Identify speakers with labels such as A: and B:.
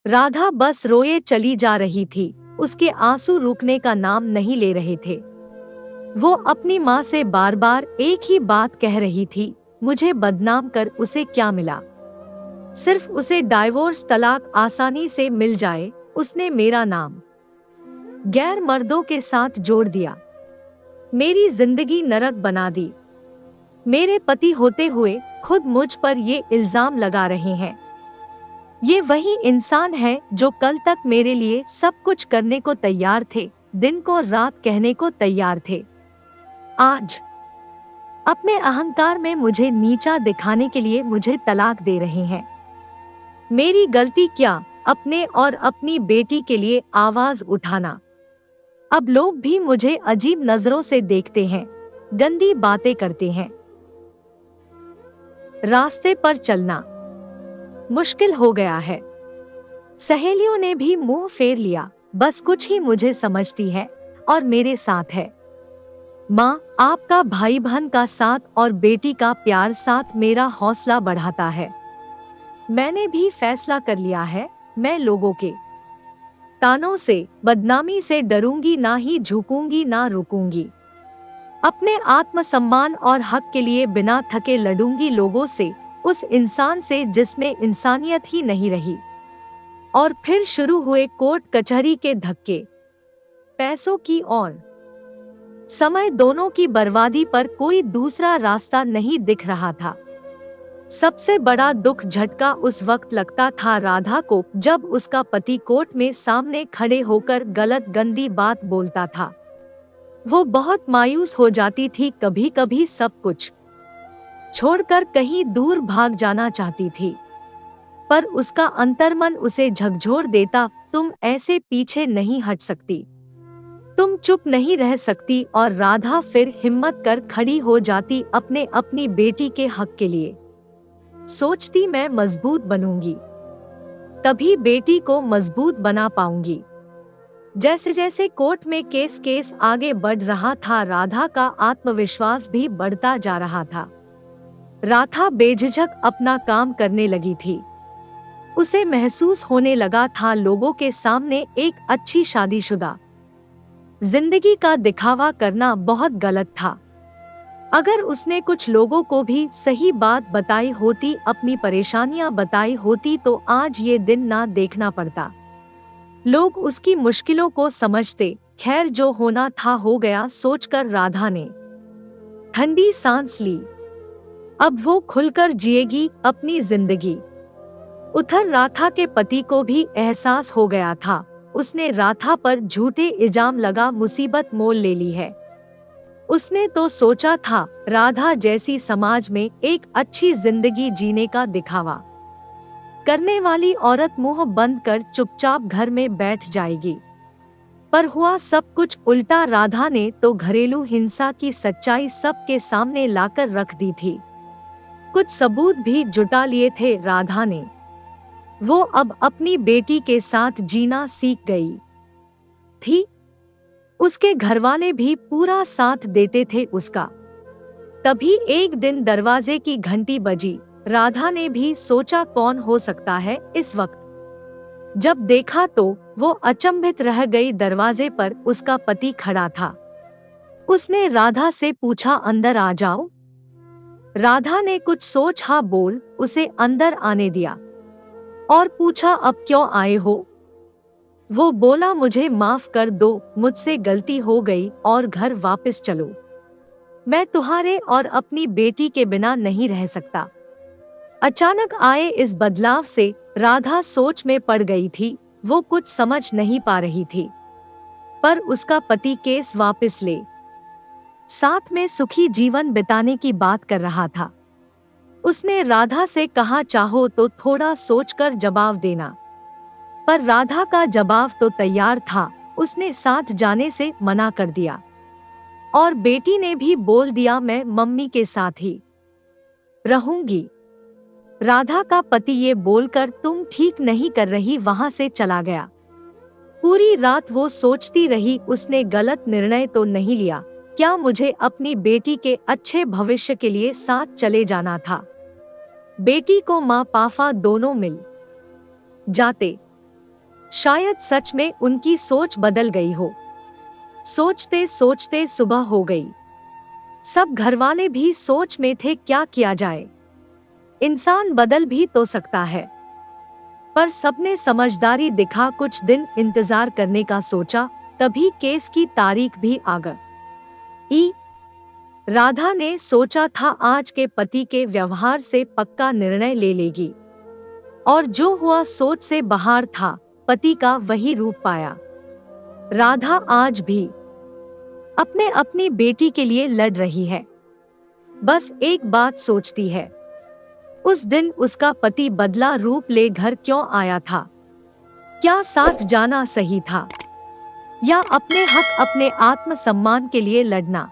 A: राधा बस रोए चली जा रही थी। उसके आंसू रुकने का नाम नहीं ले रहे थे। वो अपनी माँ से बार बार एक ही बात कह रही थी, मुझे बदनाम कर उसे क्या मिला? सिर्फ उसे डाइवोर्स तलाक आसानी से मिल जाए। उसने मेरा नाम गैर मर्दों के साथ जोड़ दिया, मेरी जिंदगी नरक बना दी। मेरे पति होते हुए खुद मुझ पर ये इल्जाम लगा रहे हैं। ये वही इंसान है जो कल तक मेरे लिए सब कुछ करने को तैयार थे, दिन को रात कहने को तैयार थे। आज अपने अहंकार में मुझे नीचा दिखाने के लिए मुझे तलाक दे रहे हैं। मेरी गलती क्या? अपने और अपनी बेटी के लिए आवाज उठाना। अब लोग भी मुझे अजीब नजरों से देखते हैं, गंदी बातें करते हैं। रास्ते पर चलना मुश्किल हो गया है। सहेलियों ने भी मुंह फेर लिया, बस कुछ ही मुझे समझती है और मेरे साथ है। माँ, आपका भाई बहन का साथ और बेटी का प्यार साथ मेरा हौसला बढ़ाता है। मैंने भी फैसला कर लिया है, मैं लोगों के तानों से, बदनामी से डरूंगी ना, ही झुकूंगी ना रुकूंगी। अपने आत्मसम्मान और हक के लिए बिना थके लड़ूंगी लोगों से, उस इंसान से जिसमें इंसानियत ही नहीं रही। और फिर शुरू हुए कोर्ट कचहरी के धक्के, पैसों की और समय दोनों की बर्बादी पर कोई दूसरा रास्ता नहीं दिख रहा था। सबसे बड़ा दुख झटका उस वक्त लगता था राधा को, जब उसका पति कोर्ट में सामने खड़े होकर गलत गंदी बात बोलता था। वो बहुत मायूस हो जाती थी, कभी कभी सब कुछ छोड़कर कहीं दूर भाग जाना चाहती थी, पर उसका अंतर्मन उसे झकझोर देता, तुम ऐसे पीछे नहीं हट सकती, तुम चुप नहीं रह सकती। और राधा फिर हिम्मत कर खड़ी हो जाती, अपनी बेटी के हक के लिए। सोचती, मैं मजबूत बनूंगी, तभी बेटी को मजबूत बना पाऊंगी। जैसे जैसे कोर्ट में केस आगे बढ़ रहा था, राधा का आत्मविश्वास भी बढ़ता जा रहा था। राधा बेझिझक अपना काम करने लगी थी। उसे महसूस होने लगा था लोगों के सामने एक अच्छी शादीशुदा जिंदगी का दिखावा करना बहुत गलत था। अगर उसने कुछ लोगों को भी सही बात बताई होती, अपनी परेशानियां बताई होती, तो आज ये दिन ना देखना पड़ता। लोग उसकी मुश्किलों को समझते। खैर, जो होना था हो गया, सोचकर राधा ने ठंडी सांस ली। अब वो खुलकर जिएगी अपनी जिंदगी। उधर राधा के पति को भी एहसास हो गया था, उसने राधा पर झूठे इल्जाम लगा मुसीबत मोल ले ली है। उसने तो सोचा था राधा जैसी समाज में एक अच्छी जिंदगी जीने का दिखावा करने वाली औरत मुंह बंद कर चुपचाप घर में बैठ जाएगी, पर हुआ सब कुछ उल्टा। राधा ने तो घरेलू हिंसा की सच्चाई सबके सामने लाकर रख दी थी। कुछ सबूत भी जुटा लिए थे राधा ने। वो अब अपनी बेटी के साथ जीना सीख गई थी। उसके घरवाले भी पूरा साथ देते थे उसका। तभी एक दिन दरवाजे की घंटी बजी। राधा ने भी सोचा, कौन हो सकता है इस वक्त। जब देखा तो वो अचंभित रह गई। दरवाजे पर उसका पति खड़ा था। उसने राधा से पूछा, अंदर आ जाओ। राधा ने कुछ सोच हाँ बोल उसे अंदर आने दिया और पूछा, अब क्यों आए हो? वो बोला, मुझे माफ कर दो, मुझसे गलती हो गई और घर वापस चलो। मैं तुम्हारे और अपनी बेटी के बिना नहीं रह सकता। अचानक आए इस बदलाव से राधा सोच में पड़ गई थी। वो कुछ समझ नहीं पा रही थी, पर उसका पति केस वापस ले साथ में सुखी जीवन बिताने की बात कर रहा था। उसने राधा से कहा, चाहो तो थोड़ा सोचकर जवाब देना, पर राधा का जवाब तो तैयार था। उसने साथ जाने से मना कर दिया और बेटी ने भी बोल दिया, मैं मम्मी के साथ ही रहूंगी। राधा का पति ये बोलकर तुम ठीक नहीं कर रही वहां से चला गया। पूरी रात वो सोचती रही, उसने गलत निर्णय तो नहीं लिया? क्या मुझे अपनी बेटी के अच्छे भविष्य के लिए साथ चले जाना था? बेटी को माँ पापा दोनों मिल जाते शायद सच में उनकी सोच बदल गई हो। सोचते सोचते सुबह हो गई। सब घरवाले भी सोच में थे क्या किया जाए। इंसान बदल भी तो सकता है। पर सबने समझदारी दिखा कुछ दिन इंतजार करने का सोचा। तभी केस की तारीख भी आ गई। राधा ने सोचा था आज के पति के व्यवहार से पक्का निर्णय ले लेगी, और जो हुआ सोच से बाहर था। पति का वही रूप पाया। राधा आज भी अपनी बेटी के लिए लड़ रही है। बस एक बात सोचती है, उस दिन उसका पति बदला रूप ले घर क्यों आया था? क्या साथ जाना सही था, या अपने हक अपने आत्मसम्मान के लिए लड़ना?